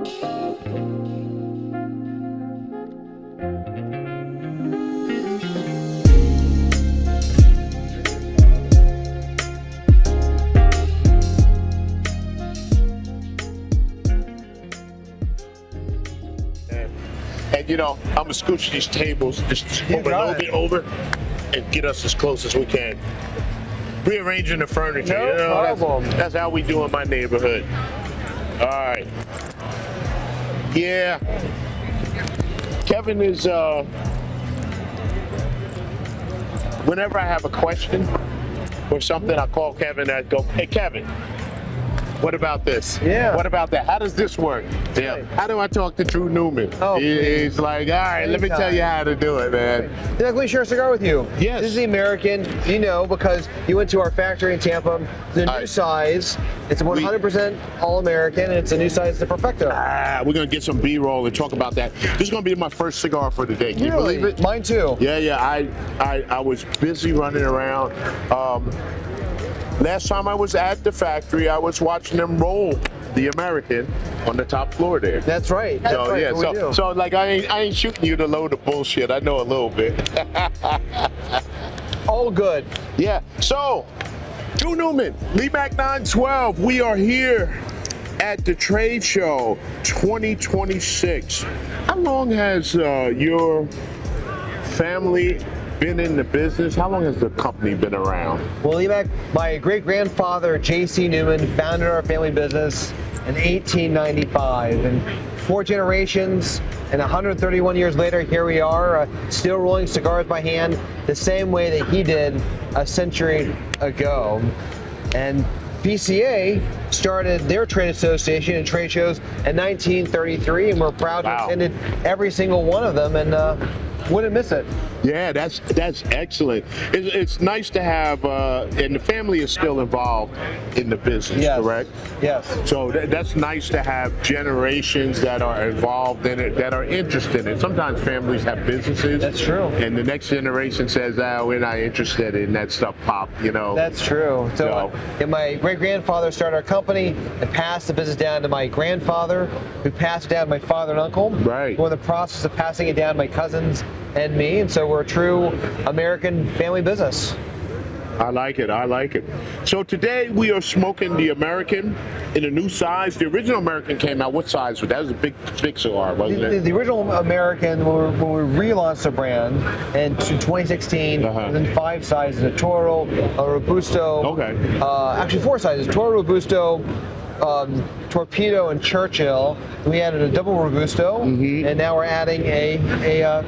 And you know, I'm gonna scooch these tables just move a little bit over and get us as close as we can. Rearranging the furniture. No you know, problem. That's how we do in my neighborhood. All right. Yeah. Kevin is, whenever I have a question or something, I call Kevin and I go, hey, Kevin, what about this? Yeah. What about that? How does this work? Yeah. Right. How do I talk to Drew Newman? Oh, He's like, all right, let me tell you how to do it, man. Let me share a cigar with you. Yes. This is the American, you know, because you went to our factory in Tampa. The new size, it's 100% all-American, and it's a new size, the Perfecto. We're going to get some B-roll and talk about that. This is going to be my first cigar for the day. Can you believe it? Mine too. Yeah. I was busy running around. Last time I was at the factory, I was watching them roll the American on the top floor there. That's right. That's So right. yeah, so like I ain't shooting you to load of bullshit. I know a little bit. All good. Yeah. So, Drew Newman, LeeMack912. We are here at the trade show 2026. How long has your family been in the business? How long has the company been around? Well, LeeMack, my great-grandfather, J.C. Newman, founded our family business in 1895. And 4 generations and 131 years later, here we are, still rolling cigars by hand the same way that he did a century ago. And PCA started their trade association and trade shows in 1933, and we're proud to have attended every single one of them, and wouldn't miss it. Yeah, that's excellent. It's nice to have, and the family is still involved in the business, correct? Yes. So that's nice to have generations that are involved in it, that are interested in it. Sometimes families have businesses. That's true. And the next generation says, we're not interested in that stuff, Pop, you know. That's true. So my great-grandfather started our company and passed the business down to my grandfather, who passed it down to my father and uncle. Right. We're in the process of passing it down to my cousins and me, and so we're a true American family business. I like it. I like it. So today we are smoking the American in a new size. The original American came out. What size was that? That was a big cigar, wasn't it? The original American, when we relaunched the brand in 2016, was in 5 sizes: a Toro, a Robusto. Actually 4 sizes: Toro, Robusto, Torpedo, and Churchill. We added a double Robusto, and now we're adding a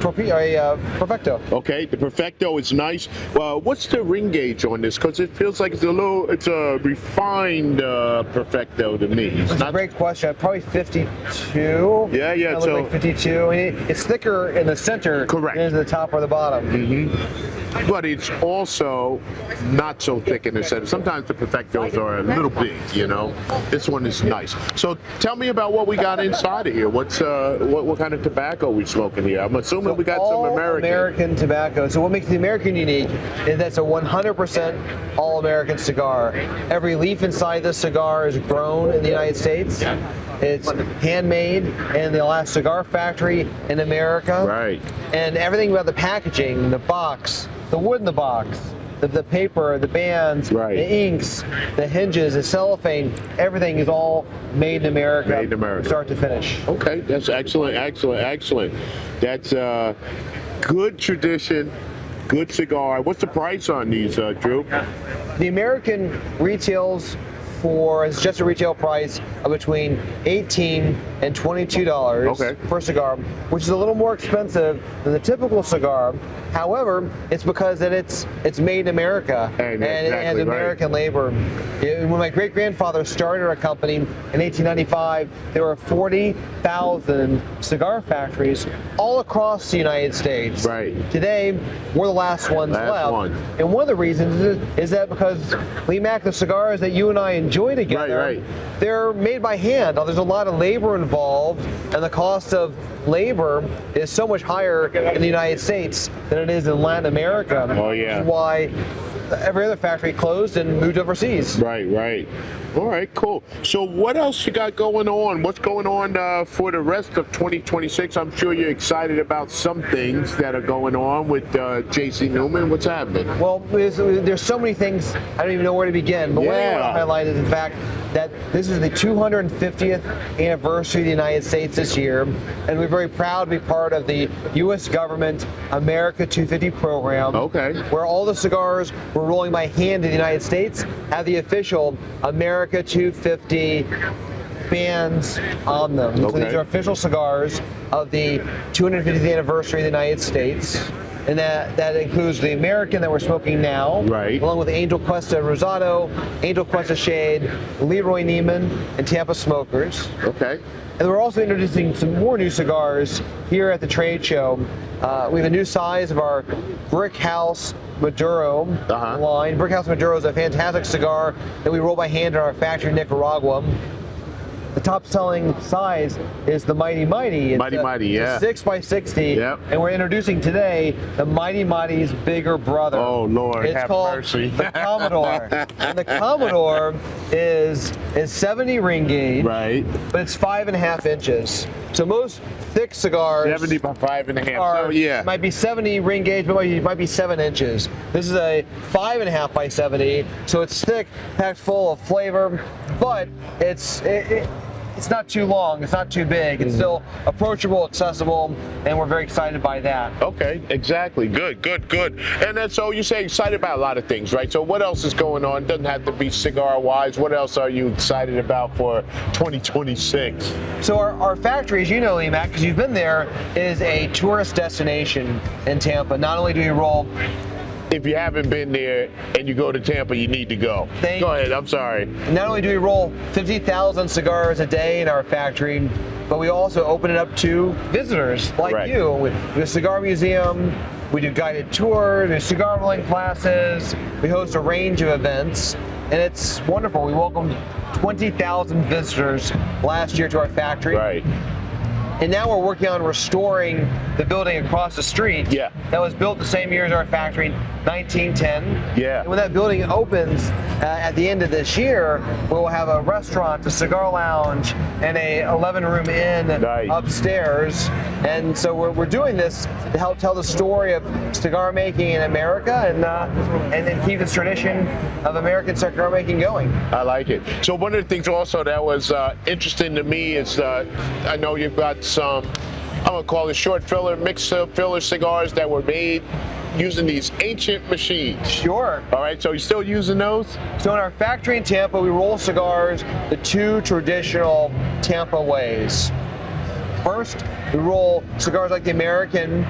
Perfecto. Okay, the Perfecto is nice. What's the ring gauge on this? Because it feels like it's a refined Perfecto to me. That's a great question. Probably 52. Yeah. It so like 52. I mean, it's thicker in the center than in the top or the bottom. But it's also not so thick in the center. Sometimes the Perfectos are a little big, you know. This one is nice. So tell me about what we got inside of here. What kind of tobacco we smoking here? I'm assuming we got some American tobacco. So what makes the American unique is that's a 100% all-American cigar. Every leaf inside this cigar is grown in the United States. It's handmade in the last cigar factory in America. Right. And everything about the packaging, the box, the wood in the box, the paper, the bands, the inks, the hinges, the cellophane, everything is all made in America. Made in America. Start to finish. Okay, that's excellent. That's good tradition, good cigar. What's the price on these, Drew? The American retails for it's just a retail price of between $18 and $22 per cigar, which is a little more expensive than the typical cigar. However, it's because that it's made in America and it has American labor. When my great-grandfather started our company in 1895, there were 40,000 cigar factories all across the United States. Today, we're the last ones left. And one of the reasons is that because LeeMack, the cigars that you and I enjoy together, they're made by hand. Now, there's a lot of labor involved, and the cost of labor is so much higher in the United States than it is in Latin America. Oh, yeah. Which is why every other factory closed and moved overseas. Right. All right, cool. So what else you got going on? What's going on for the rest of 2026? I'm sure you're excited about some things that are going on with J.C. Newman. What's happening? Well, there's so many things, I don't even know where to begin. But one thing I want to highlight is, in fact, that this is the 250th anniversary of the United States this year, and we're very proud to be part of the U.S. government America 250 program, where all the cigars we're rolling by hand in the United States have the official America 250 bands on them. So these are official cigars of the 250th anniversary of the United States. And that includes the American that we're smoking now, along with Angel Cuesta Rosado, Angel Cuesta Shade, Leroy Neiman, and Tampa Smokers. And we're also introducing some more new cigars here at the trade show. We have a new size of our Brick House Maduro line. Brick House Maduro is a fantastic cigar that we roll by hand in our factory in Nicaragua. The top selling size is the Mighty Mighty. It's a 6x60, and we're introducing today the Mighty Mighty's bigger brother. Oh Lord, it's called the Commodore. And the Commodore is 70 ring gauge, but it's 5.5 inches. So most thick cigars 70 by 5.5. So might be 70 ring gauge, but it might be 7 inches. This is a 5.5 by 70, so it's thick, packed full of flavor, but it's not too long, it's not too big, it's still approachable, accessible, and we're very excited by that. Okay, exactly. Good. And then, so you say excited about a lot of things, right? So what else is going on? Doesn't have to be cigar-wise. What else are you excited about for 2026? So our factory, as you know, LeeMack, because you've been there, is a tourist destination in Tampa. Not only do we roll... If you haven't been there and you go to Tampa, you need to go. Go ahead, I'm sorry. Not only do we roll 50,000 cigars a day in our factory, but we also open it up to visitors like you. We have a cigar museum, we do guided tours, there's cigar rolling classes, we host a range of events, and it's wonderful. We welcomed 20,000 visitors last year to our factory. And now we're working on restoring the building across the street. That was built the same year as our factory, 1910. And when that building opens at the end of this year, we'll have a restaurant, a cigar lounge, and a 11-room inn upstairs. And so we're doing this to help tell the story of cigar making in America and then keep this tradition of American cigar making going. I like it. So one of the things also that was interesting to me is I know you've got some, I'm gonna call it short filler, mixed filler cigars that were made using these ancient machines. All right, so you're still using those? So in our factory in Tampa, we roll cigars the two traditional Tampa ways. First, we roll cigars like the American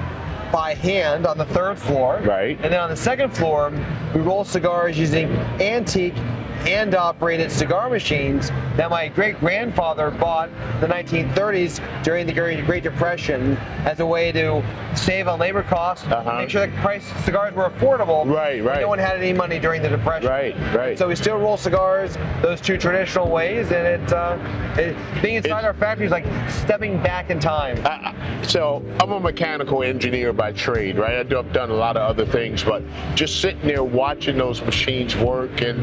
by hand on the 3rd floor. And then on the 2nd floor, we roll cigars using antique hand-operated cigar machines that my great-grandfather bought in the 1930s during the Great Depression as a way to save on labor costs, make sure that cigars were affordable. No one had any money during the Depression. So we still roll cigars those two traditional ways, and being inside our factory is like stepping back in time. So I'm a mechanical engineer by trade, I've done a lot of other things, but just sitting there watching those machines work and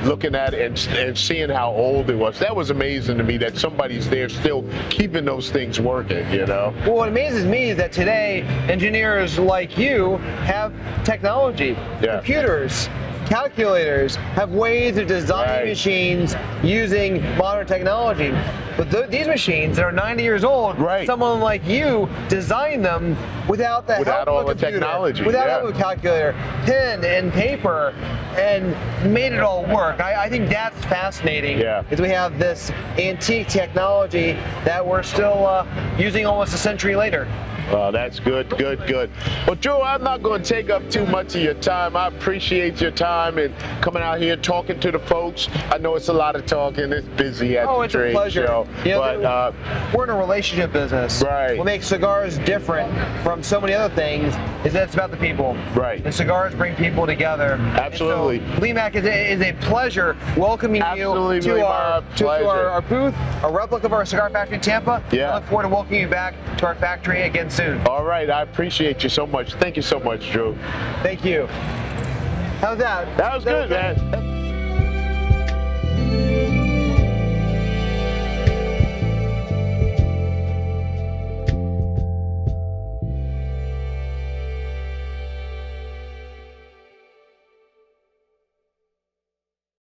looking at it and seeing how old it was, that was amazing to me that somebody's there still keeping those things working, Well, what amazes me is that today engineers like you have technology, computers, calculators, have ways of designing machines using modern technology. But these machines that are 90 years old, someone like you designed them without the help of a computer, technology, without help of a calculator, pen and paper, and made it all work. I think that's fascinating, is we have this antique technology that we're still using almost a century later. Well, that's good. Well, Drew, I'm not going to take up too much of your time. I appreciate your time and coming out here talking to the folks. I know it's a lot of talking. It's busy at the trade show. But we're in a relationship business. What makes cigars different from so many other things is that it's about the people. And cigars bring people together. Absolutely. So, LeeMack, is a pleasure welcoming you to our booth, a replica of our cigar factory in Tampa. I look forward to welcoming you back to our factory again soon. All right, I appreciate you so much. Thank you so much, Drew. Thank you. How's that? That was good, man.